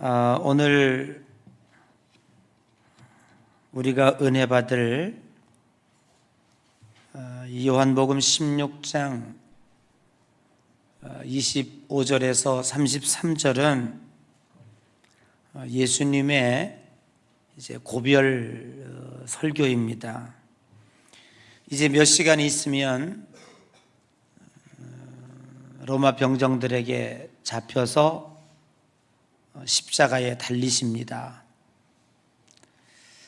오늘 우리가 은혜 받을 요한복음 16장 25절에서 33절은 예수님의 이제 고별 설교입니다. 이제 몇 시간이 있으면 로마 병정들에게 잡혀서 십자가에 달리십니다.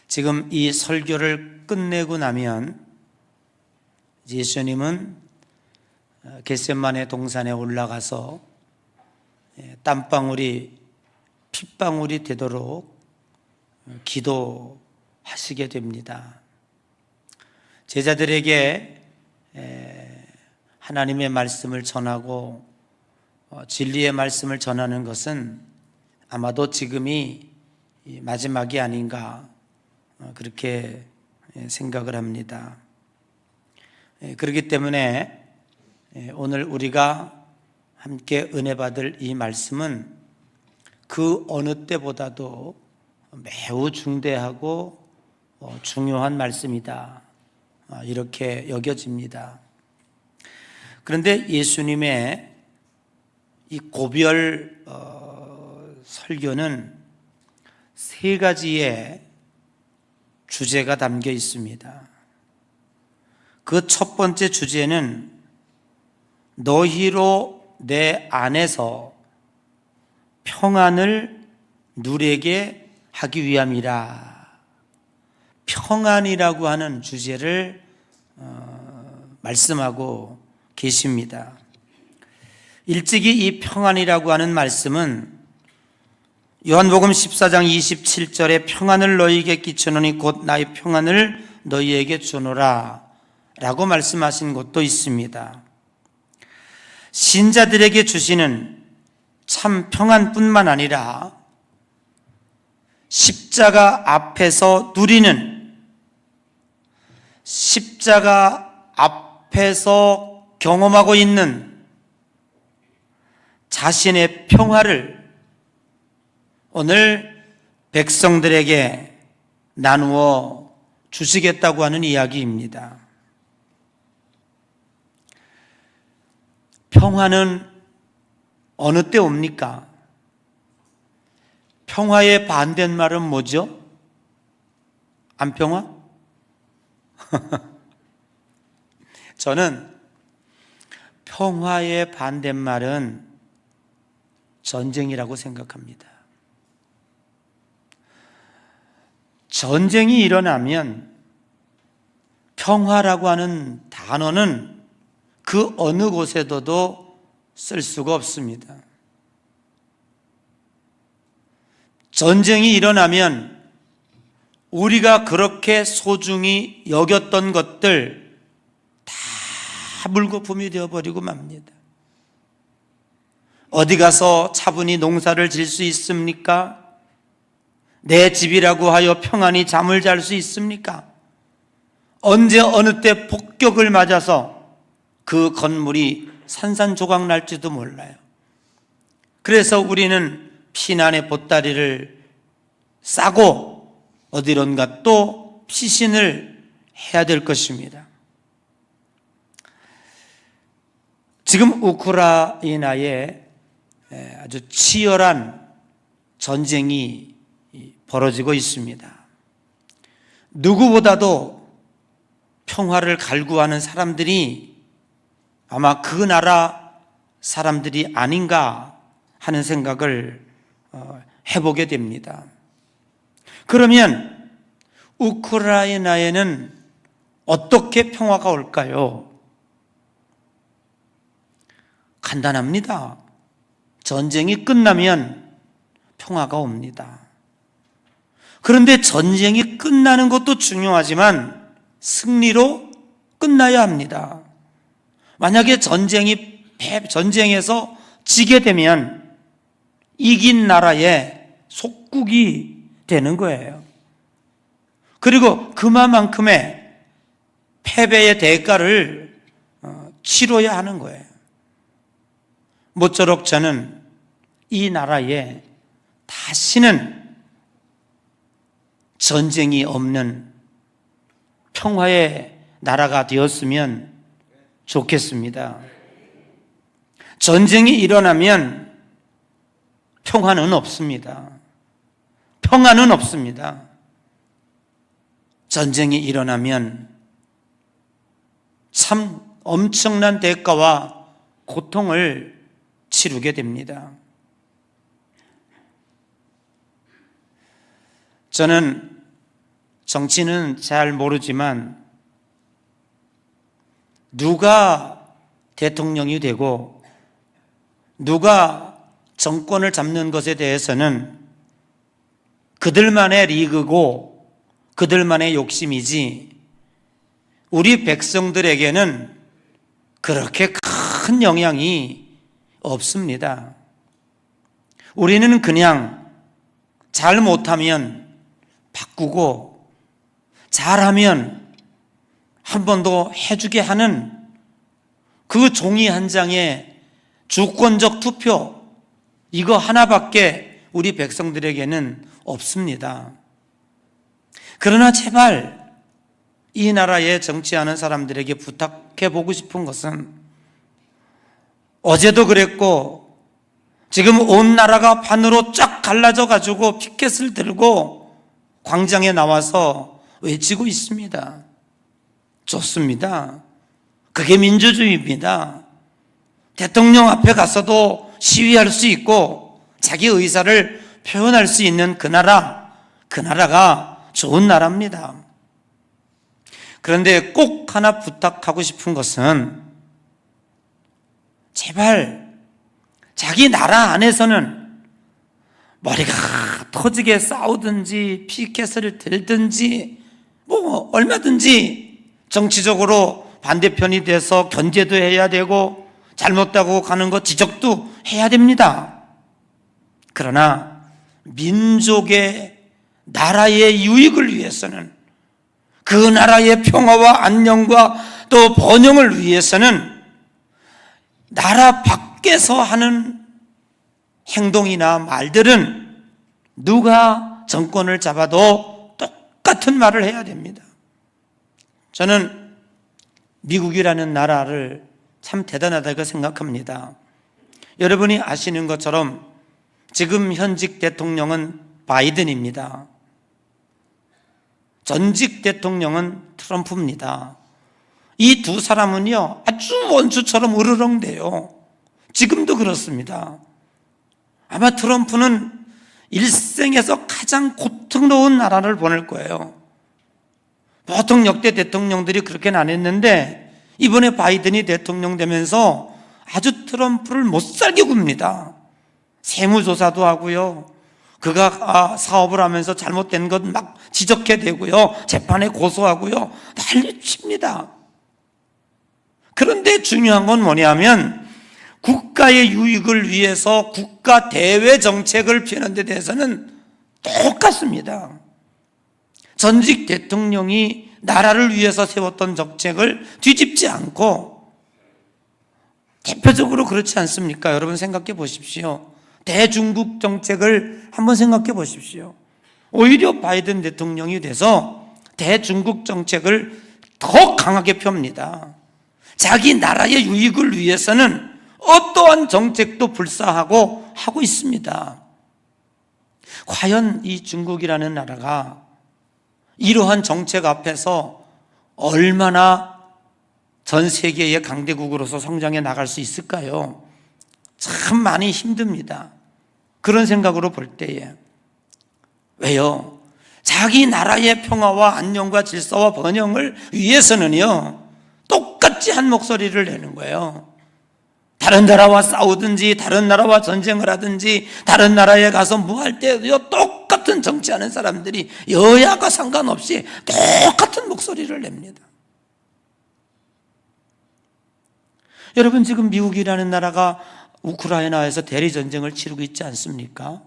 지금 이 설교를 끝내고 나면 예수님은 겟세마네 동산에 올라가서 땀방울이 핏방울이 되도록 기도하시게 됩니다. 제자들에게 하나님의 말씀을 전하고 진리의 말씀을 전하는 것은 아마도 지금이 마지막이 아닌가 그렇게 생각을 합니다. 그렇기 때문에 오늘 우리가 함께 은혜 받을 이 말씀은 그 어느 때보다도 매우 중대하고 중요한 말씀이다, 이렇게 여겨집니다. 그런데 예수님의 이 고별 설교는 세 가지의 주제가 담겨 있습니다. 그 첫 번째 주제는 너희로 내 안에서 평안을 누리게 하기 위함이라. 평안이라고 하는 주제를 말씀하고 계십니다. 일찍이 이 평안이라고 하는 말씀은 요한복음 14장 27절에 평안을 너희에게 끼치노니 곧 나의 평안을 너희에게 주노라 라고 말씀하신 것도 있습니다. 신자들에게 주시는 참 평안뿐만 아니라 십자가 앞에서 누리는, 십자가 앞에서 경험하고 있는 자신의 평화를 오늘 백성들에게 나누어 주시겠다고 하는 이야기입니다. 평화는 어느 때 옵니까? 평화의 반대말은 뭐죠? 안평화? 저는 평화의 반대말은 전쟁이라고 생각합니다. 전쟁이 일어나면 평화라고 하는 단어는 그 어느 곳에도 쓸 수가 없습니다. 전쟁이 일어나면 우리가 그렇게 소중히 여겼던 것들 다 물거품이 되어버리고 맙니다. 어디 가서 차분히 농사를 지을 수 있습니까? 내 집이라고 하여 평안히 잠을 잘 수 있습니까? 언제 어느 때 폭격을 맞아서 그 건물이 산산조각 날지도 몰라요. 그래서 우리는 피난의 보따리를 싸고 어디론가 또 피신을 해야 될 것입니다. 지금 우크라이나에 아주 치열한 전쟁이 벌어지고 있습니다. 누구보다도 평화를 갈구하는 사람들이 아마 그 나라 사람들이 아닌가 하는 생각을 해보게 됩니다. 그러면 우크라이나에는 어떻게 평화가 올까요? 간단합니다. 전쟁이 끝나면 평화가 옵니다. 그런데 전쟁이 끝나는 것도 중요하지만 승리로 끝나야 합니다. 만약에 전쟁에서 지게 되면 이긴 나라의 속국이 되는 거예요. 그리고 그만큼의 패배의 대가를 치러야 하는 거예요. 모쪼록 저는 이 나라에 다시는 전쟁이 없는 평화의 나라가 되었으면 좋겠습니다. 전쟁이 일어나면 평화는 없습니다. 평화는 없습니다. 전쟁이 일어나면 참 엄청난 대가와 고통을 치르게 됩니다. 저는 정치는 잘 모르지만 누가 대통령이 되고 누가 정권을 잡는 것에 대해서는 그들만의 리그고 그들만의 욕심이지 우리 백성들에게는 그렇게 큰 영향이 없습니다. 우리는 그냥 잘 못하면 바꾸고 잘하면 한 번 더 해주게 하는 그 종이 한 장의 주권적 투표, 이거 하나밖에 우리 백성들에게는 없습니다. 그러나 제발 이 나라에 정치하는 사람들에게 부탁해 보고 싶은 것은, 어제도 그랬고 지금 온 나라가 반으로 쫙 갈라져 가지고 피켓을 들고 광장에 나와서 외치고 있습니다. 좋습니다. 그게 민주주의입니다. 대통령 앞에 가서도 시위할 수 있고 자기 의사를 표현할 수 있는 그 나라가 좋은 나라입니다. 그런데 꼭 하나 부탁하고 싶은 것은, 제발 자기 나라 안에서는 머리가 터지게 싸우든지 피켓을 들든지 뭐 얼마든지 정치적으로 반대편이 돼서 견제도 해야 되고 잘못되고 가는 것 지적도 해야 됩니다. 그러나 민족의 나라의 유익을 위해서는, 그 나라의 평화와 안녕과 또 번영을 위해서는 나라 밖에서 하는 행동이나 말들은 누가 정권을 잡아도 똑같은 말을 해야 됩니다. 저는 미국이라는 나라를 참 대단하다고 생각합니다. 여러분이 아시는 것처럼 지금 현직 대통령은 바이든입니다. 전직 대통령은 트럼프입니다. 이 두 사람은요, 아주 원수처럼 으르렁대요. 지금도 그렇습니다. 아마 트럼프는 일생에서 가장 고통스러운 나라를 보낼 거예요. 보통 역대 대통령들이 그렇게는 안 했는데 이번에 바이든이 대통령 되면서 아주 트럼프를 못살게 굽니다. 세무조사도 하고요, 그가 사업을 하면서 잘못된 것 막 지적해 대고요, 재판에 고소하고요, 난리칩니다. 그런데 중요한 건 뭐냐면, 국가의 유익을 위해서 국가 대외 정책을 펴는 데 대해서는 똑같습니다. 전직 대통령이 나라를 위해서 세웠던 정책을 뒤집지 않고, 대표적으로 그렇지 않습니까? 여러분 생각해 보십시오. 대중국 정책을 한번 생각해 보십시오. 오히려 바이든 대통령이 돼서 대중국 정책을 더 강하게 펴니다. 자기 나라의 유익을 위해서는 어떠한 정책도 불사하고 하고 있습니다. 과연 이 중국이라는 나라가 이러한 정책 앞에서 얼마나 전 세계의 강대국으로서 성장해 나갈 수 있을까요? 참 많이 힘듭니다. 그런 생각으로 볼 때에. 왜요? 자기 나라의 평화와 안녕과 질서와 번영을 위해서는요, 똑같이 한 목소리를 내는 거예요. 다른 나라와 싸우든지 다른 나라와 전쟁을 하든지 다른 나라에 가서 뭐 할 때도 똑같은 정치하는 사람들이 여야가 상관없이 똑같은 목소리를 냅니다. 여러분, 지금 미국이라는 나라가 우크라이나에서 대리전쟁을 치르고 있지 않습니까?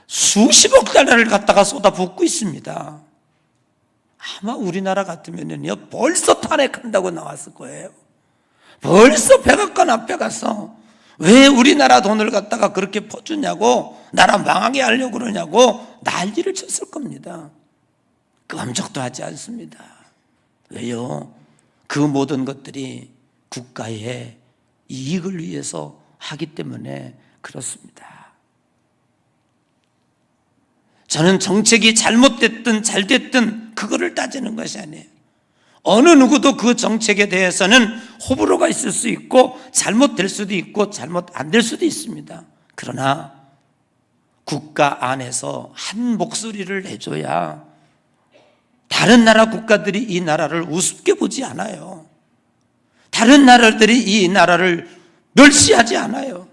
수십억 달러를 갖다가 쏟아붓고 있습니다. 아마 우리나라 같으면요, 벌써 탄핵한다고 나왔을 거예요. 벌써 백악관 앞에 가서 왜 우리나라 돈을 갖다가 그렇게 퍼주냐고, 나라 망하게 하려고 그러냐고 난리를 쳤을 겁니다. 끔찍도 하지 않습니다. 왜요? 그 모든 것들이 국가의 이익을 위해서 하기 때문에 그렇습니다. 저는 정책이 잘못됐든 잘됐든 그거를 따지는 것이 아니에요. 어느 누구도 그 정책에 대해서는 호불호가 있을 수 있고 잘못될 수도 있고 잘못 안 될 수도 있습니다. 그러나 국가 안에서 한 목소리를 내줘야 다른 나라 국가들이 이 나라를 우습게 보지 않아요. 다른 나라들이 이 나라를 멸시하지 않아요.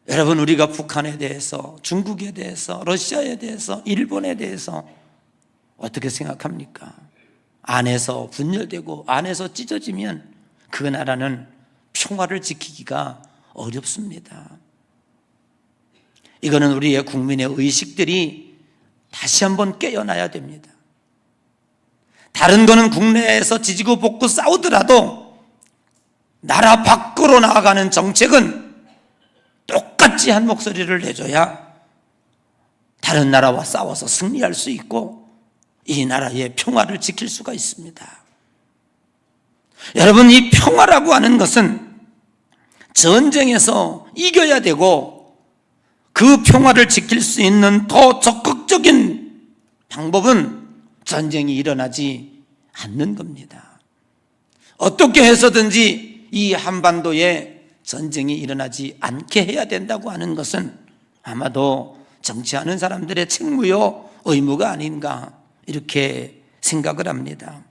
여러분, 우리가 북한에 대해서, 중국에 대해서, 러시아에 대해서, 일본에 대해서 어떻게 생각합니까? 안에서 분열되고 안에서 찢어지면 그 나라는 평화를 지키기가 어렵습니다. 이거는 우리의 국민의 의식들이 다시 한번 깨어나야 됩니다. 다른 거는 국내에서 지지고 볶고 싸우더라도 나라 밖으로 나아가는 정책은 똑같이 한 목소리를 내줘야 다른 나라와 싸워서 승리할 수 있고 이 나라의 평화를 지킬 수가 있습니다. 여러분, 이 평화라고 하는 것은 전쟁에서 이겨야 되고 그 평화를 지킬 수 있는 더 적극적인 방법은 전쟁이 일어나지 않는 겁니다. 어떻게 해서든지 이 한반도에 전쟁이 일어나지 않게 해야 된다고 하는 것은 아마도 정치하는 사람들의 책무요 의무가 아닌가 이렇게 생각을 합니다.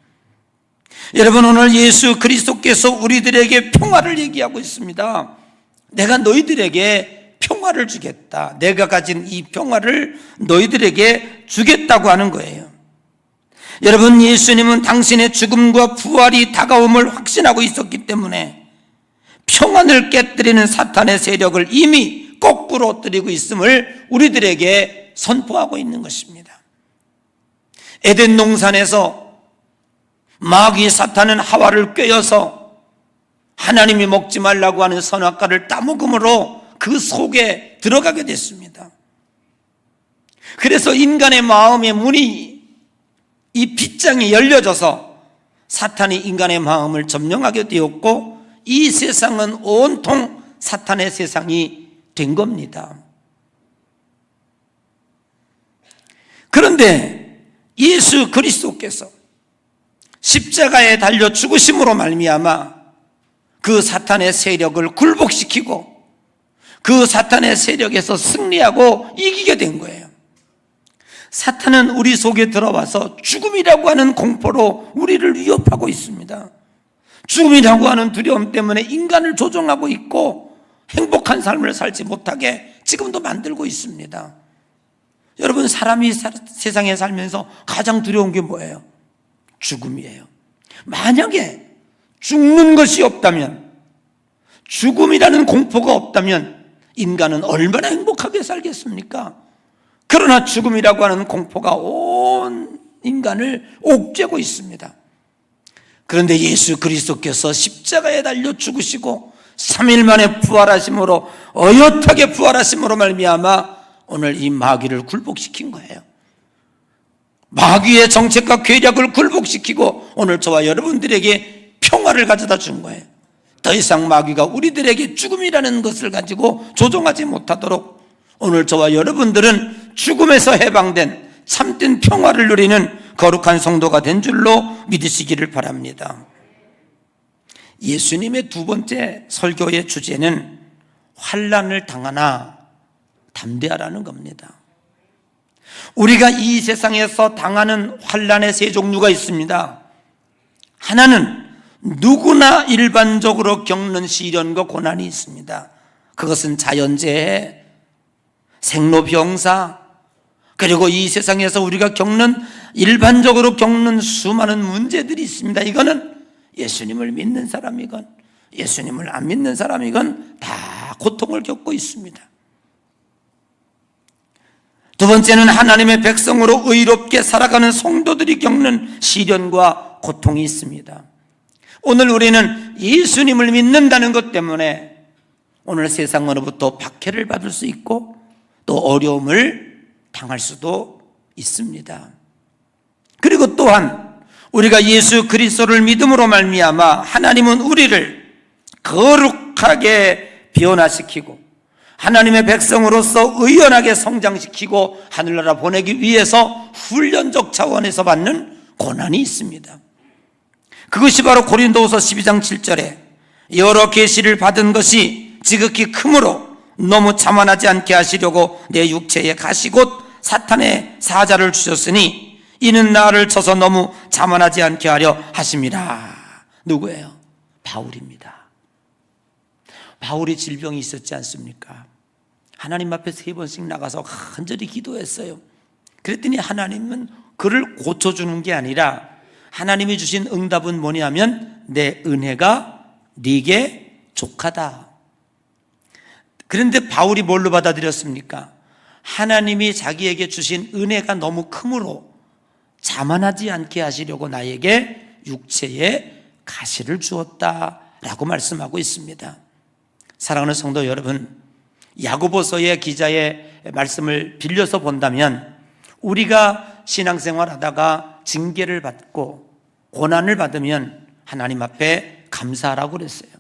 여러분, 오늘 예수 그리스도께서 우리들에게 평화를 얘기하고 있습니다. 내가 너희들에게 평화를 주겠다. 내가 가진 이 평화를 너희들에게 주겠다고 하는 거예요. 여러분, 예수님은 당신의 죽음과 부활이 다가옴을 확신하고 있었기 때문에 평안을 깨뜨리는 사탄의 세력을 이미 거꾸로 엎드리고 있음을 우리들에게 선포하고 있는 것입니다. 에덴 동산에서 마귀 사탄은 하와를 꿰어서 하나님이 먹지 말라고 하는 선악과를 따먹음으로 그 속에 들어가게 됐습니다. 그래서 인간의 마음의 문이, 이 빗장이 열려져서 사탄이 인간의 마음을 점령하게 되었고 이 세상은 온통 사탄의 세상이 된 겁니다. 그런데 예수 그리스도께서 십자가에 달려 죽으심으로 말미암아 그 사탄의 세력을 굴복시키고 그 사탄의 세력에서 승리하고 이기게 된 거예요. 사탄은 우리 속에 들어와서 죽음이라고 하는 공포로 우리를 위협하고 있습니다. 죽음이라고 하는 두려움 때문에 인간을 조종하고 있고 행복한 삶을 살지 못하게 지금도 만들고 있습니다. 여러분, 사람이 세상에 살면서 가장 두려운 게 뭐예요? 죽음이에요. 만약에 죽는 것이 없다면, 죽음이라는 공포가 없다면 인간은 얼마나 행복하게 살겠습니까? 그러나 죽음이라고 하는 공포가 온 인간을 옥죄고 있습니다. 그런데 예수 그리스도께서 십자가에 달려 죽으시고 3일 만에 부활하심으로, 어엿하게 부활하심으로 말미암아 오늘 이 마귀를 굴복시킨 거예요. 마귀의 정책과 괴력을 굴복시키고 오늘 저와 여러분들에게 평화를 가져다 준 거예요. 더 이상 마귀가 우리들에게 죽음이라는 것을 가지고 조종하지 못하도록 오늘 저와 여러분들은 죽음에서 해방된 참된 평화를 누리는 거룩한 성도가 된 줄로 믿으시기를 바랍니다. 예수님의 두 번째 설교의 주제는 환난을 당하나 담대하라는 겁니다. 우리가 이 세상에서 당하는 환난의 세 종류가 있습니다. 하나는 누구나 일반적으로 겪는 시련과 고난이 있습니다. 그것은 자연재해, 생로병사, 그리고 이 세상에서 우리가 일반적으로 겪는 수많은 문제들이 있습니다. 이거는 예수님을 믿는 사람이건 예수님을 안 믿는 사람이건 다 고통을 겪고 있습니다. 두 번째는 하나님의 백성으로 의롭게 살아가는 성도들이 겪는 시련과 고통이 있습니다. 오늘 우리는 예수님을 믿는다는 것 때문에 오늘 세상으로부터 박해를 받을 수 있고 또 어려움을 당할 수도 있습니다. 그리고 또한 우리가 예수 그리스도를 믿음으로 말미암아 하나님은 우리를 거룩하게 변화시키고 하나님의 백성으로서 의연하게 성장시키고 하늘나라 보내기 위해서 훈련적 차원에서 받는 고난이 있습니다. 그것이 바로 고린도후서 12장 7절에 여러 계시를 받은 것이 지극히 크므로 너무 자만하지 않게 하시려고 내 육체에 가시 곧 사탄의 사자를 주셨으니 이는 나를 쳐서 너무 자만하지 않게 하려 하심이라. 누구예요? 바울입니다. 바울이 질병이 있었지 않습니까? 하나님 앞에 3번씩 나가서 간절히 기도했어요. 그랬더니 하나님은 그를 고쳐주는 게 아니라 하나님이 주신 응답은 뭐냐면 내 은혜가 네게 족하다. 그런데 바울이 뭘로 받아들였습니까? 하나님이 자기에게 주신 은혜가 너무 크므로 자만하지 않게 하시려고 나에게 육체에 가시를 주었다라고 말씀하고 있습니다. 사랑하는 성도 여러분, 야고보서의 기자의 말씀을 빌려서 본다면 우리가 신앙생활하다가 징계를 받고 고난을 받으면 하나님 앞에 감사하라고 그랬어요.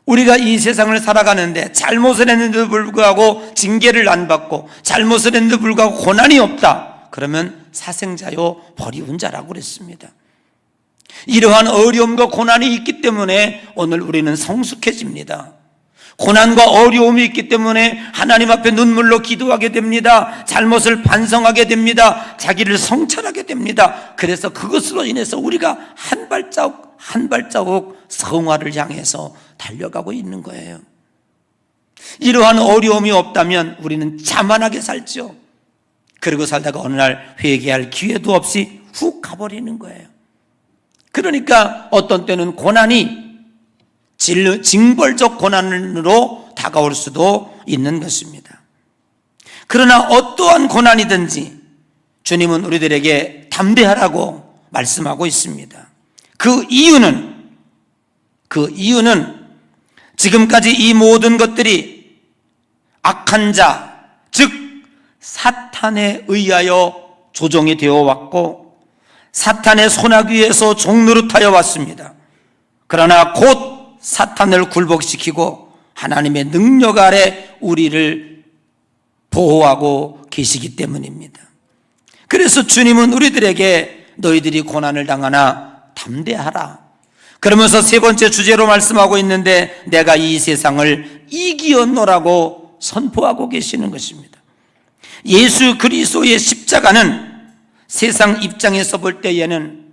우리가 이 세상을 살아가는데 잘못을 했는데도 불구하고 징계를 안 받고 잘못을 했는데도 불구하고 고난이 없다. 그러면 사생자요 버리운 자라고 그랬습니다. 이러한 어려움과 고난이 있기 때문에 오늘 우리는 성숙해집니다. 고난과 어려움이 있기 때문에 하나님 앞에 눈물로 기도하게 됩니다. 잘못을 반성하게 됩니다. 자기를 성찰하게 됩니다. 그래서 그것으로 인해서 우리가 한 발자국 한 발자국 성화를 향해서 달려가고 있는 거예요. 이러한 어려움이 없다면 우리는 자만하게 살죠. 그리고 살다가 어느 날 회개할 기회도 없이 훅 가버리는 거예요. 그러니까 어떤 때는 고난이 징벌적 고난으로 다가올 수도 있는 것입니다. 그러나 어떠한 고난이든지 주님은 우리들에게 담대하라고 말씀하고 있습니다. 그 이유는 지금까지 이 모든 것들이 악한 자, 즉 사탄에 의하여 조종이 되어 왔고 사탄의 손아귀에서 종노릇하여 왔습니다. 그러나 곧 사탄을 굴복시키고 하나님의 능력 아래 우리를 보호하고 계시기 때문입니다. 그래서 주님은 우리들에게 너희들이 고난을 당하나 담대하라. 그러면서 3번째 주제로 말씀하고 있는데 내가 이 세상을 이기었노라고 선포하고 계시는 것입니다. 예수 그리스도의 십자가는 세상 입장에서 볼 때에는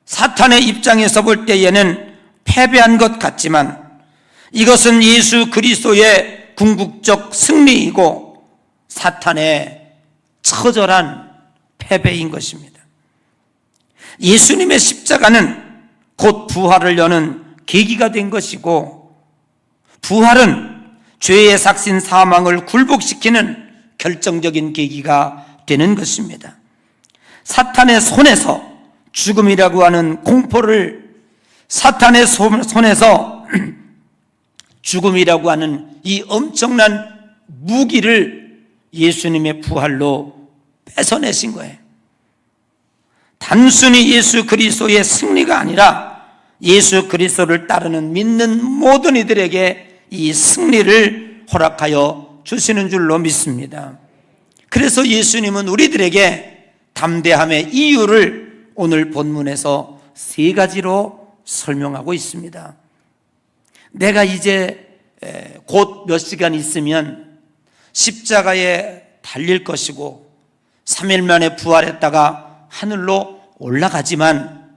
사탄의 입장에서 볼 때에는 패배한 것 같지만 이것은 예수 그리스도의 궁극적 승리이고 사탄의 처절한 패배인 것입니다. 예수님의 십자가는 곧 부활을 여는 계기가 된 것이고 부활은 죄의 삭신 사망을 굴복시키는 결정적인 계기가 되는 것입니다. 사탄의 손에서 죽음이라고 하는 공포를 사탄의 손에서 죽음이라고 하는 이 엄청난 무기를 예수님의 부활로 뺏어내신 거예요. 단순히 예수 그리스도의 승리가 아니라 예수 그리스도를 따르는 믿는 모든 이들에게 이 승리를 허락하여 주시는 줄로 믿습니다. 그래서 예수님은 우리들에게 담대함의 이유를 오늘 본문에서 3가지로 설명하고 있습니다. 내가 이제 곧 몇 시간 있으면 십자가에 달릴 것이고 3일 만에 부활했다가 하늘로 올라가지만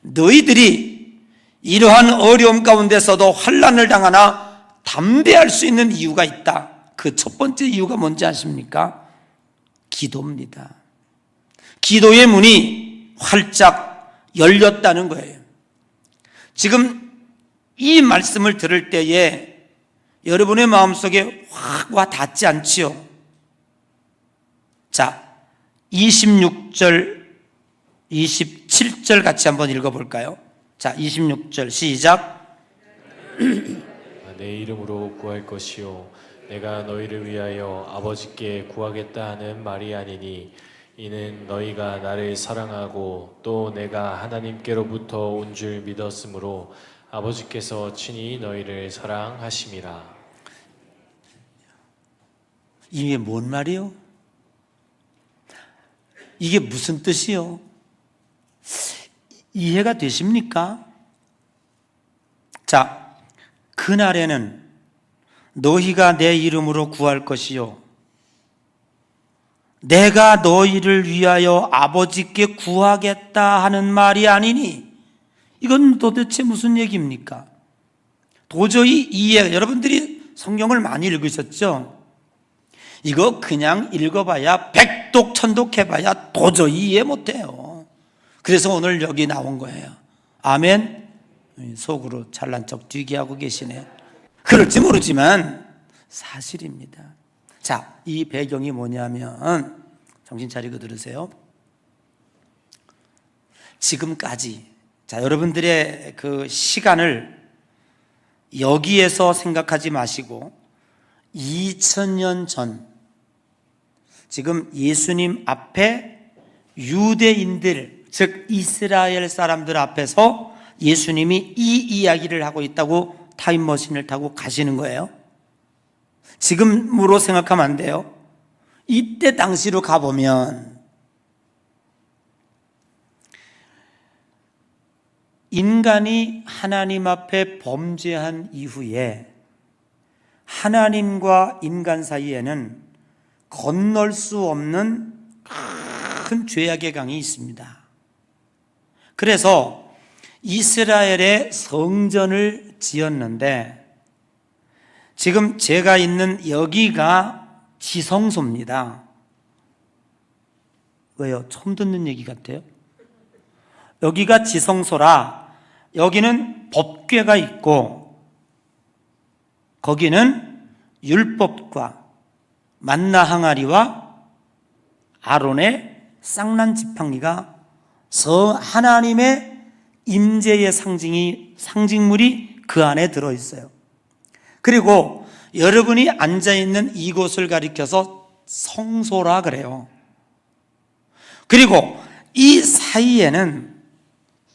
너희들이 이러한 어려움 가운데서도 환난을 당하나 담대할 수 있는 이유가 있다. 그 첫 번째 이유가 뭔지 아십니까? 기도입니다. 기도의 문이 활짝 열렸다는 거예요. 지금 이 말씀을 들을 때에 여러분의 마음속에 확 와 닿지 않지요? 자, 26절, 27절 같이 한번 읽어볼까요? 자, 26절 시작. 내 이름으로 구할 것이요 내가 너희를 위하여 아버지께 구하겠다 하는 말이 아니니 이는 너희가 나를 사랑하고 또 내가 하나님께로부터 온 줄 믿었으므로 아버지께서 친히 너희를 사랑하심이라. 이게 뭔 말이요? 이게 무슨 뜻이요? 이해가 되십니까? 자, 그날에는 너희가 내 이름으로 구할 것이요 내가 너희를 위하여 아버지께 구하겠다 하는 말이 아니니, 이건 도대체 무슨 얘기입니까? 도저히 여러분들이 성경을 많이 읽으셨죠? 이거 그냥 읽어봐야 백독천독해봐야 도저히 이해 못해요. 그래서 오늘 여기 나온 거예요. 아멘. 속으로 잘난 척 뒤게 하고 계시네요. 그럴지 모르지만 사실입니다. 자, 이 배경이 뭐냐면, 정신 차리고 들으세요. 지금까지, 자, 여러분들의 그 시간을 여기에서 생각하지 마시고 2000년 전, 지금 예수님 앞에 유대인들, 즉 이스라엘 사람들 앞에서 예수님이 이 이야기를 하고 있다고 타임머신을 타고 가시는 거예요. 지금으로 생각하면 안 돼요. 이때 당시로 가보면 인간이 하나님 앞에 범죄한 이후에 하나님과 인간 사이에는 건널 수 없는 큰 죄악의 강이 있습니다. 그래서 이스라엘의 성전을 지었는데, 지금 제가 있는 여기가 지성소입니다. 왜요? 처음 듣는 얘기 같아요? 여기가 지성소라, 여기는 법궤가 있고 거기는 율법과 만나 항아리와 아론의 쌍난 지팡이가 하나님의 임재의 상징물이 그 안에 들어있어요. 그리고 여러분이 앉아있는 이곳을 가리켜서 성소라 그래요. 그리고 이 사이에는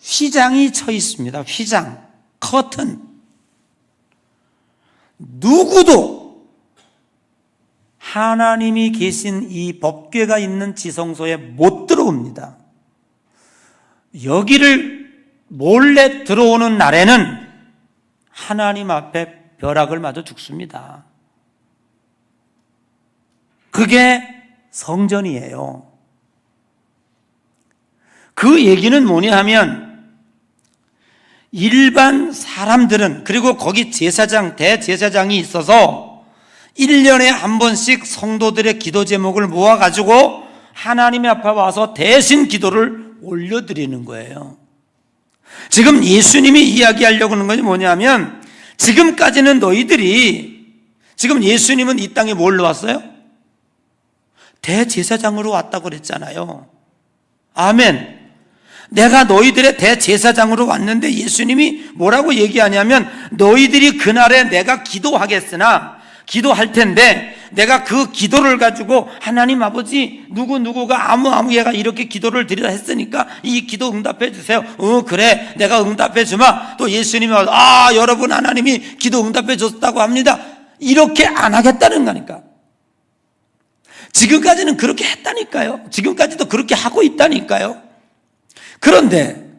휘장이 쳐 있습니다. 휘장, 커튼. 누구도 하나님이 계신 이 법궤가 있는 지성소에 못 들어옵니다. 여기를 몰래 들어오는 날에는 하나님 앞에 벼락을 맞아 죽습니다. 그게 성전이에요. 그 얘기는 뭐냐 하면, 일반 사람들은, 그리고 거기 제사장, 대제사장이 있어서 1년에 한 번씩 성도들의 기도 제목을 모아가지고 하나님 앞에 와서 대신 기도를 올려드리는 거예요. 지금 예수님이 이야기하려고 하는 것이 뭐냐면, 지금까지는 너희들이, 지금 예수님은 이 땅에 뭘로 왔어요? 대제사장으로 왔다고 그랬잖아요. 아멘. 내가 너희들의 대제사장으로 왔는데 예수님이 뭐라고 얘기하냐면, 너희들이 그날에 내가 기도하겠으나, 기도할 텐데 내가 그 기도를 가지고 하나님 아버지 누구가 아무 얘가 이렇게 기도를 드리라 했으니까 이 기도 응답해 주세요. 그래, 내가 응답해 주마. 또 예수님이 여러분 하나님이 기도 응답해 줬다고 합니다. 이렇게 안 하겠다는 거니까. 지금까지는 그렇게 했다니까요. 지금까지도 그렇게 하고 있다니까요. 그런데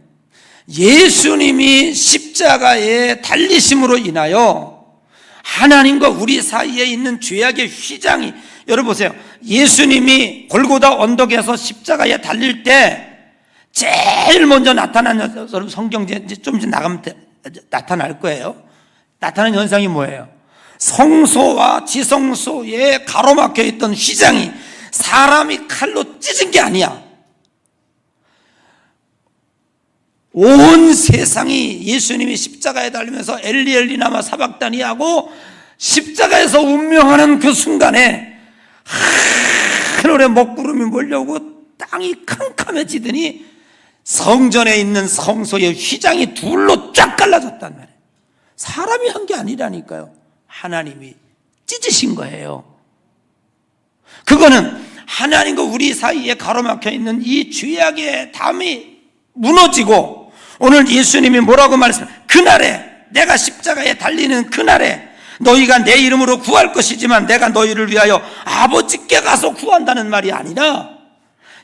예수님이 십자가에 달리심으로 인하여 하나님과 우리 사이에 있는 죄악의 휘장이, 여러분 보세요. 예수님이 골고다 언덕에서 십자가에 달릴 때 제일 먼저 나타난, 여러분 성경 좀 나가면 나타날 거예요. 나타난 현상이 뭐예요? 성소와 지성소에 가로막혀 있던 휘장이 사람이 칼로 찢은 게 아니야. 온 세상이 예수님이 십자가에 달리면서 엘리 엘리 라마 사박다니 하고 십자가에서 운명하는 그 순간에 하늘에 먹구름이 몰려오고 땅이 캄캄해지더니 성전에 있는 성소의 휘장이 둘로 쫙 갈라졌단 말이에요. 사람이 한 게 아니라니까요. 하나님이 찢으신 거예요. 그거는 하나님과 우리 사이에 가로막혀 있는 이 죄악의 담이 무너지고, 오늘 예수님이 뭐라고 말씀하세요? 그날에, 내가 십자가에 달리는 그날에 너희가 내 이름으로 구할 것이지만 내가 너희를 위하여 아버지께 가서 구한다는 말이 아니라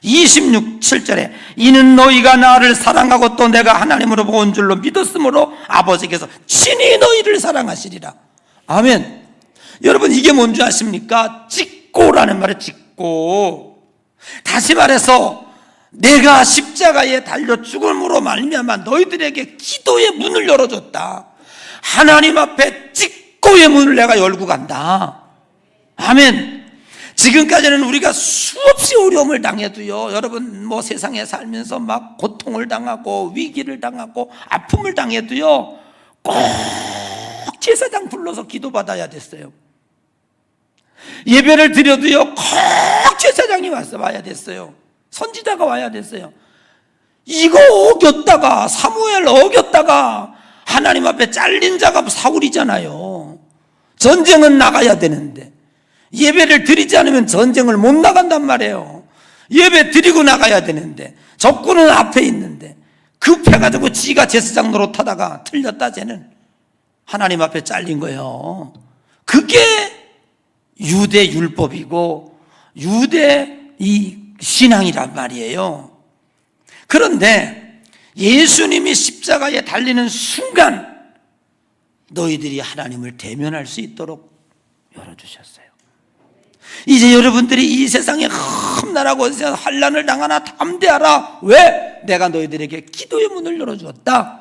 26절에 이는 너희가 나를 사랑하고 또 내가 하나님으로 온 줄로 믿었으므로 아버지께서 친히 너희를 사랑하시리라. 아멘. 여러분, 이게 뭔지 아십니까? 찍고라는 말이에요. 찍고. 다시 말해서 내가 십자가에 달려 죽음으로 말미암아 너희들에게 기도의 문을 열어줬다. 하나님 앞에 찍고의 문을 내가 열고 간다. 아멘. 지금까지는 우리가 수없이 어려움을 당해도요, 여러분, 뭐 세상에 살면서 막 고통을 당하고 위기를 당하고 아픔을 당해도요, 꼭 제사장 불러서 기도받아야 됐어요. 예배를 드려도요, 꼭 제사장이 와야 됐어요. 선지자가 와야 됐어요. 이거 어겼다가, 사무엘 어겼다가 하나님 앞에 잘린 자가 사울이잖아요. 전쟁은 나가야 되는데 예배를 드리지 않으면 전쟁을 못 나간단 말이에요. 예배 드리고 나가야 되는데 적군은 앞에 있는데 급해가지고 지가 제사장 노릇하다가 틀렸다. 쟤는 하나님 앞에 잘린 거예요. 그게 유대 율법이고 유대 이 신앙이란 말이에요. 그런데 예수님이 십자가에 달리는 순간 너희들이 하나님을 대면할 수 있도록 열어주셨어요. 이제 여러분들이 이 세상에 험난하고 환난을 당하나 담대하라. 왜? 내가 너희들에게 기도의 문을 열어주었다.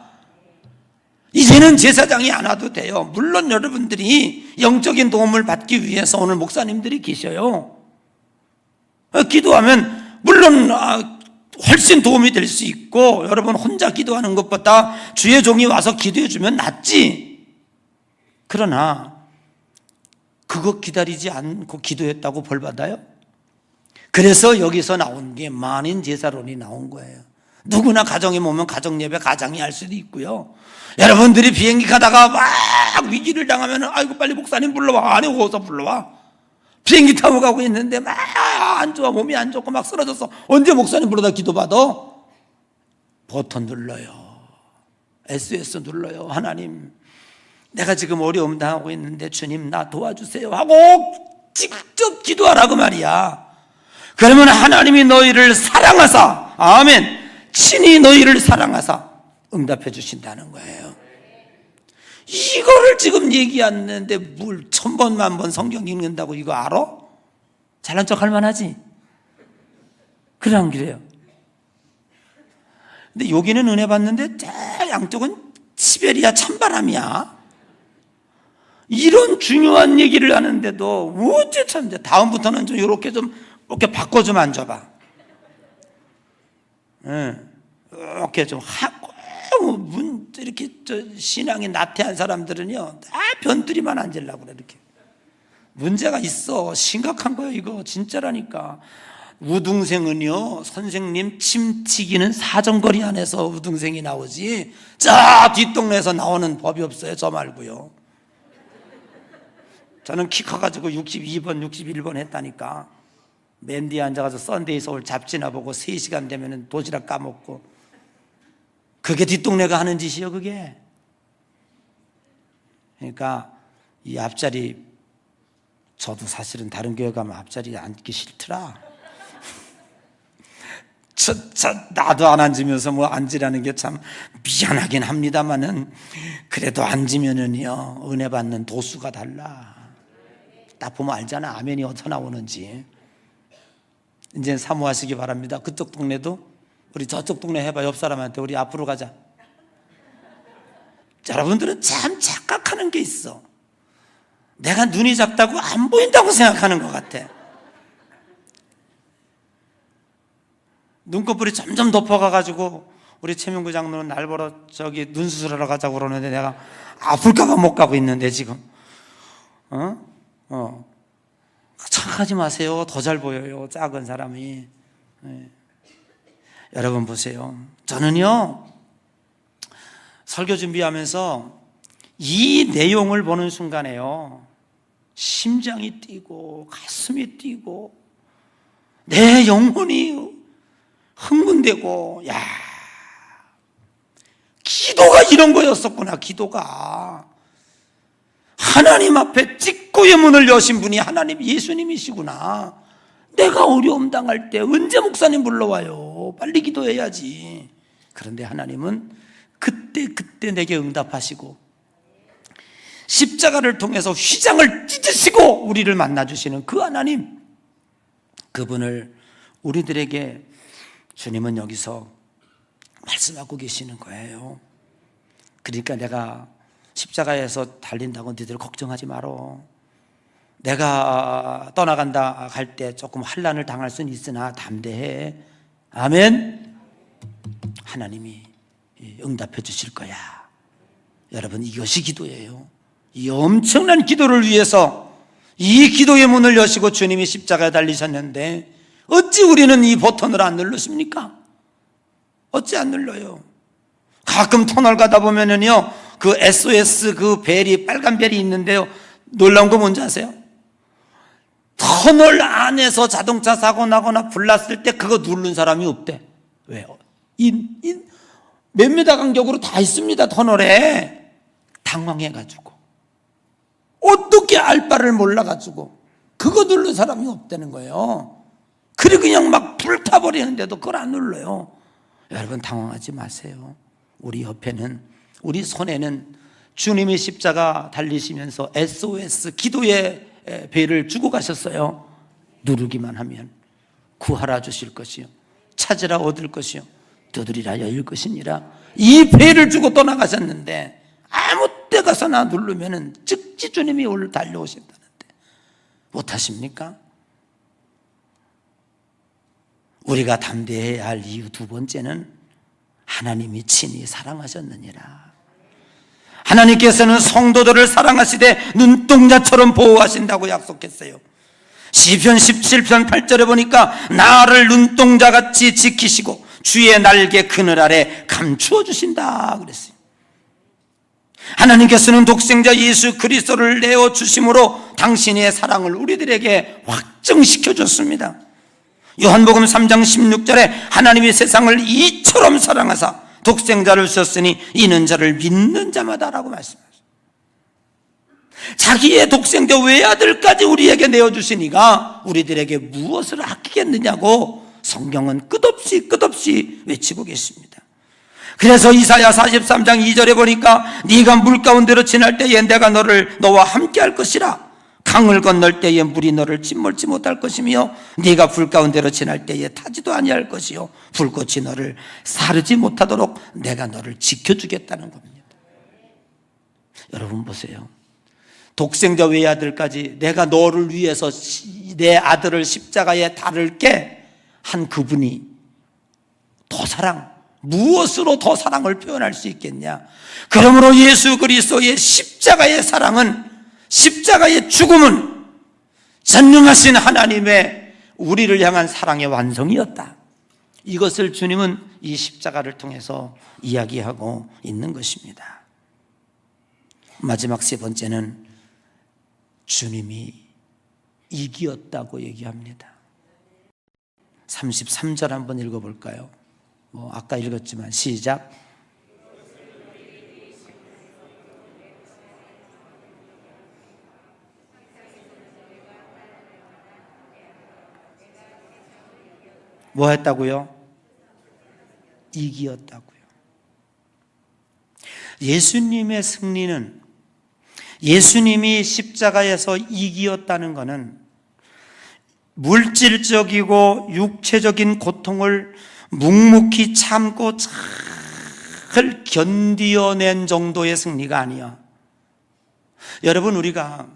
이제는 제사장이 안 와도 돼요. 물론 여러분들이 영적인 도움을 받기 위해서 오늘 목사님들이 계셔요. 기도하면 물론 훨씬 도움이 될 수 있고, 여러분 혼자 기도하는 것보다 주의 종이 와서 기도해 주면 낫지. 그러나 그거 기다리지 않고 기도했다고 벌 받아요? 그래서 여기서 나온 게 만인 제사론이 나온 거예요. 누구나 가정에 오면 가정 예배 가장이 할 수도 있고요. 여러분들이 비행기 가다가 막 위기를 당하면 아이고 빨리 목사님 불러와. 아니 어서 불러와. 비행기 타고 가고 있는데 막 안 좋아, 몸이 안 좋고 막 쓰러졌어. 언제 목사님 불러다 기도받아? 버튼 눌러요. SOS 눌러요. 하나님, 내가 지금 어려움 당하고 있는데 주님 나 도와주세요 하고 직접 기도하라고 말이야. 그러면 하나님이 너희를 사랑하사, 아멘, 친히 너희를 사랑하사 응답해 주신다는 거예요. 이거를 지금 얘기하는데 뭘 1000번 만번 성경 읽는다고 이거 알아? 잘난 척 할 만하지? 그래 안 그래요? 근데 여기는 은혜 받는데 양쪽은 시베리아 찬바람이야. 이런 중요한 얘기를 하는데도 어째 참, 다음부터는 좀 이렇게 바꿔 좀 앉아봐. 이렇게 좀 하고, 이렇게 신앙이 나태한 사람들은요, 다 변두리만 앉으려고 그래. 이렇게 문제가 있어. 심각한 거예요. 이거 진짜라니까. 우등생은요, 선생님 침튀기는 사정거리 안에서 우등생이 나오지 저 뒷동네에서 나오는 법이 없어요. 저 말고요. 저는 키 커가지고 62번 61번 했다니까. 맨 뒤에 앉아가서 썬데이 서울 잡지나 보고 3시간 되면 도시락 까먹고. 그게 뒷동네가 하는 짓이요 그게. 그러니까 이 앞자리, 저도 사실은 다른 교회 가면 앞자리에 앉기 싫더라. 나도 안 앉으면서 뭐 앉으라는 게 참 미안하긴 합니다만은, 그래도 앉으면은요 은혜 받는 도수가 달라. 딱 보면 알잖아. 아멘이 어디서 나오는지. 이제 사모하시기 바랍니다. 그쪽 동네도 우리 저쪽 동네 해봐. 옆 사람한테 우리 앞으로 가자. 여러분들은 참 착각하는 게 있어. 내가 눈이 작다고 안 보인다고 생각하는 것 같아. 눈꺼풀이 점점 덮어가가지고 우리 최명구 장로는 날 보러 저기 눈 수술하러 가자고 그러는데 내가 아플까봐 못 가고 있는데 지금. 착각하지 마세요. 더 잘 보여요 작은 사람이. 여러분 보세요. 저는요, 설교 준비하면서 이 내용을 보는 순간에요, 심장이 뛰고 가슴이 뛰고 내 영혼이 흥분되고, 야, 기도가 이런 거였었구나. 기도가 하나님 앞에 직구의 문을 여신 분이 하나님 예수님이시구나. 내가 어려움 당할 때 언제 목사님 불러와요? 빨리 기도해야지. 그런데 하나님은 그때 내게 응답하시고 십자가를 통해서 휘장을 찢으시고 우리를 만나주시는 그 하나님, 그분을 우리들에게 주님은 여기서 말씀하고 계시는 거예요. 그러니까 내가 십자가에서 달린다고 너희들 걱정하지 말어. 내가 떠나간다 할 때 조금 환난을 당할 수는 있으나 담대해. 아멘. 하나님이 응답해 주실 거야. 여러분, 이것이 기도예요. 이 엄청난 기도를 위해서 이 기도의 문을 여시고 주님이 십자가에 달리셨는데 어찌 우리는 이 버튼을 안 누르십니까? 어찌 안 눌러요? 가끔 터널 가다 보면은요, 그 SOS 그 벨이, 빨간 벨이 있는데요, 놀라운 거 뭔지 아세요? 터널 안에서 자동차 사고 나거나 불났을 때 그거 누른 사람이 없대. 왜요? 몇 미터 간격으로 다 있습니다, 터널에. 당황해가지고 어떻게 알 바를 몰라가지고 그거 누른 사람이 없다는 거예요. 그래 그냥 막 불타버리는데도 그걸 안 눌러요. 여러분, 당황하지 마세요. 우리 옆에는, 우리 손에는 주님의 십자가 달리시면서 SOS 기도의 배를 주고 가셨어요. 누르기만 하면 구하라 주실 것이요, 찾으라 얻을 것이요, 두드리라 열릴 것이니라. 이 배를 주고 떠나가셨는데 아무 때 가서나 누르면은 즉시 주님이 오늘 달려오신다는데 못하십니까? 우리가 담대해야 할 이유 두 번째는 하나님이 친히 사랑하셨느니라. 하나님께서는 성도들을 사랑하시되 눈동자처럼 보호하신다고 약속했어요. 시편 17편 8절에 보니까 나를 눈동자같이 지키시고 주의 날개 그늘 아래 감추어 주신다 그랬어요. 하나님께서는 독생자 예수 그리스도를 내어주심으로 당신의 사랑을 우리들에게 확증시켜 줬습니다. 요한복음 3장 16절에 하나님이 세상을 이처럼 사랑하사 독생자를 주셨으니 이는 저를 믿는 자마다라고 말씀하셨어요. 자기의 독생자 외아들까지 우리에게 내어주시니가 우리들에게 무엇을 아끼겠느냐고 성경은 끝없이 외치고 계십니다. 그래서 이사야 43장 2절에 보니까 네가 물 가운데로 지날 때에 내가 너와 함께 할 것이라. 강을 건널 때에 물이 너를 짓물지 못할 것이며 네가 불 가운데로 지날 때에 타지도 아니할 것이요 불꽃이 너를 사르지 못하도록 내가 너를 지켜주겠다는 겁니다. 여러분 보세요. 독생자 외아들까지 내가 너를 위해서 내 아들을 십자가에 달을게 한 그분이 더 무엇으로 더 사랑을 표현할 수 있겠냐? 그러므로 예수 그리스도의 십자가의 사랑은, 십자가의 죽음은 전능하신 하나님의 우리를 향한 사랑의 완성이었다. 이것을 주님은 이 십자가를 통해서 이야기하고 있는 것입니다. 마지막 세 번째는 주님이 이기었다고 얘기합니다. 33절 한번 읽어볼까요? 아까 읽었지만 시작. 뭐 했다고요? 이기었다고요. 예수님의 승리는, 예수님이 십자가에서 이기었다는 것은 물질적이고 육체적인 고통을 묵묵히 참고 잘 견디어낸 정도의 승리가 아니야. 여러분, 우리가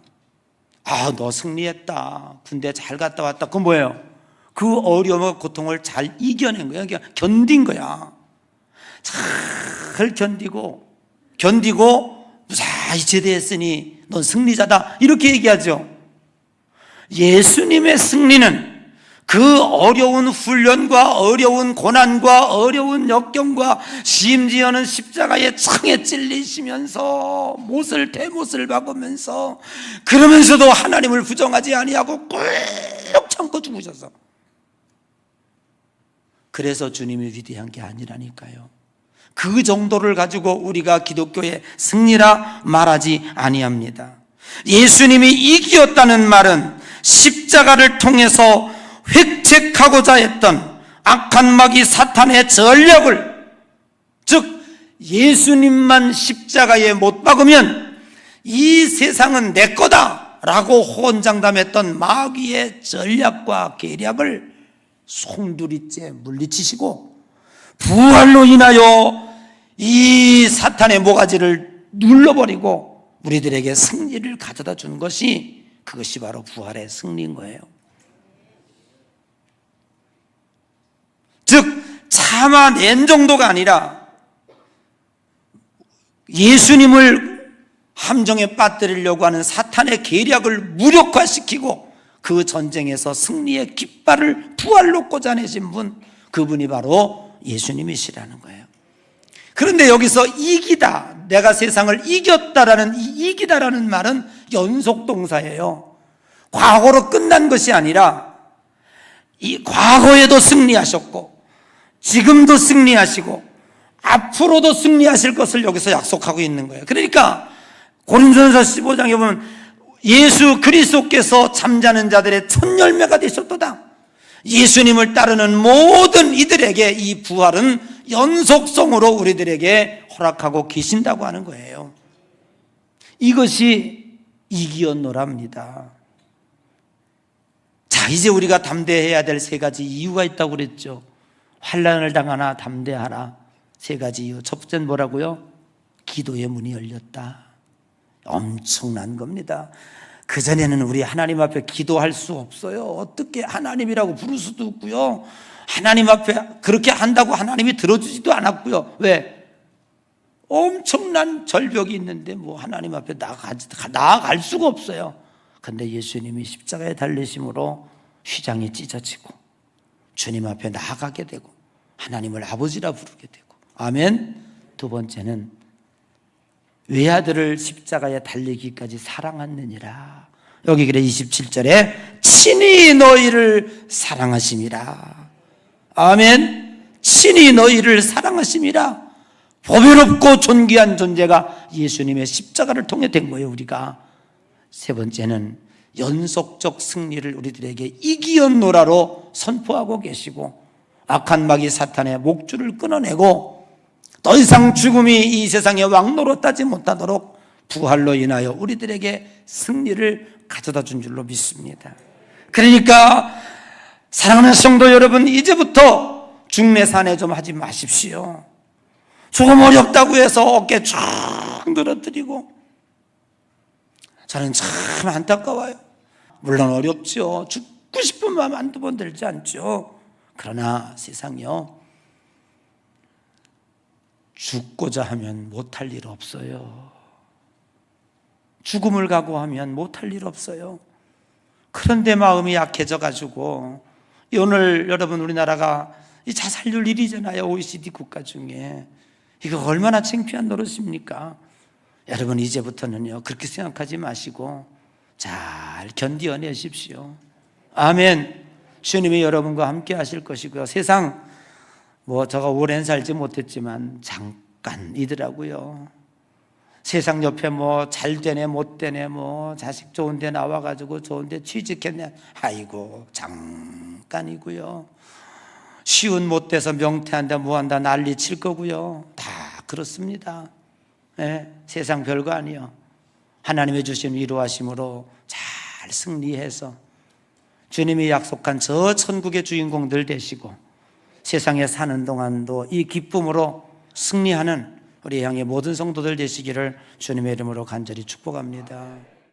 너 승리했다, 군대 잘 갔다 왔다, 그건 뭐예요? 그 어려움과 고통을 잘 이겨낸 거야. 그러니까 견딘 거야. 잘 견디고 무사히 제대했으니 넌 승리자다, 이렇게 얘기하죠. 예수님의 승리는 그 어려운 훈련과 어려운 고난과 어려운 역경과 심지어는 십자가의 창에 찔리시면서 못을 대못을 박으면서 그러면서도 하나님을 부정하지 아니하고 꾹 참고 죽으셔서, 그래서 주님이 위대한 게 아니라니까요. 그 정도를 가지고 우리가 기독교의 승리라 말하지 아니합니다. 예수님이 이기었다는 말은 십자가를 통해서 획책하고자 했던 악한 마귀 사탄의 전략을, 즉 예수님만 십자가에 못 박으면 이 세상은 내 거다 라고 호언장담했던 마귀의 전략과 계략을 송두리째 물리치시고 부활로 인하여 이 사탄의 모가지를 눌러버리고 우리들에게 승리를 가져다 준 것이, 그것이 바로 부활의 승리인 거예요. 즉 참아낸 정도가 아니라 예수님을 함정에 빠뜨리려고 하는 사탄의 계략을 무력화시키고 그 전쟁에서 승리의 깃발을 부활로 꽂아내신 분, 그분이 바로 예수님이시라는 거예요. 그런데 여기서 이기다, 내가 세상을 이겼다라는 이 이기다라는 말은 연속동사예요. 과거로 끝난 것이 아니라 이 과거에도 승리하셨고 지금도 승리하시고 앞으로도 승리하실 것을 여기서 약속하고 있는 거예요. 그러니까 고린도전서 15장에 보면 예수 그리스도께서 잠자는 자들의 첫 열매가 되셨도다. 예수님을 따르는 모든 이들에게 이 부활은 연속성으로 우리들에게 허락하고 계신다고 하는 거예요. 이것이 이기었노랍니다. 자, 이제 우리가 담대해야 될 세 가지 이유가 있다고 그랬죠. 환난을 당하나 담대하라. 세 가지 이유. 첫 번째는 뭐라고요? 기도의 문이 열렸다. 엄청난 겁니다. 그전에는 우리 하나님 앞에 기도할 수 없어요. 어떻게 하나님이라고 부를 수도 없고요. 하나님 앞에 그렇게 한다고 하나님이 들어주지도 않았고요. 왜? 엄청난 절벽이 있는데 뭐 하나님 앞에 나아갈 수가 없어요. 그런데 예수님이 십자가에 달리심으로 휘장이 찢어지고 주님 앞에 나아가게 되고 하나님을 아버지라 부르게 되고. 아멘. 두 번째는 외아들을 십자가에 달리기까지 사랑하느니라. 여기 그래 27절에 친히 너희를 사랑하심이라. 아멘. 친히 너희를 사랑하심이라. 보배롭고 존귀한 존재가 예수님의 십자가를 통해 된 거예요, 우리가. 세 번째는 연속적 승리를 우리들에게 이기었노라로 선포하고 계시고 악한 마귀 사탄의 목줄을 끊어내고 더 이상 죽음이 이 세상에 왕노릇하지 못하도록 부활로 인하여 우리들에게 승리를 가져다 준 줄로 믿습니다. 그러니까 사랑하는 성도 여러분, 이제부터 중매산에 좀 하지 마십시오. 조금 어렵다고 해서 어깨 쭉 늘어뜨리고. 저는 참 안타까워요. 물론 어렵죠. 죽고 싶은 마음 한두 번 들지 않죠. 그러나 세상이요, 죽고자 하면 못할 일 없어요. 죽음을 각오하면 못할 일 없어요. 그런데 마음이 약해져 가지고 오늘 여러분 우리나라가 이 자살률 1위잖아요. OECD 국가 중에. 이거 얼마나 창피한 노릇입니까? 여러분 이제부터는요 그렇게 생각하지 마시고 잘 견디어내십시오. 아멘. 주님이 여러분과 함께 하실 것이고요. 세상 제가 오랜 살지 못했지만 잠깐이더라고요. 세상 옆에 잘 되네 못 되네 자식 좋은 데 나와가지고 좋은 데 취직했네, 아이고 잠깐이고요. 쉬운 못 돼서 명태한다 뭐한다 난리 칠 거고요. 다 그렇습니다. 네, 세상 별거 아니요. 하나님의 주신 위로하심으로 잘 승리해서 주님이 약속한 저 천국의 주인공들 되시고 세상에 사는 동안도 이 기쁨으로 승리하는 우리 향의 모든 성도들 되시기를 주님의 이름으로 간절히 축복합니다.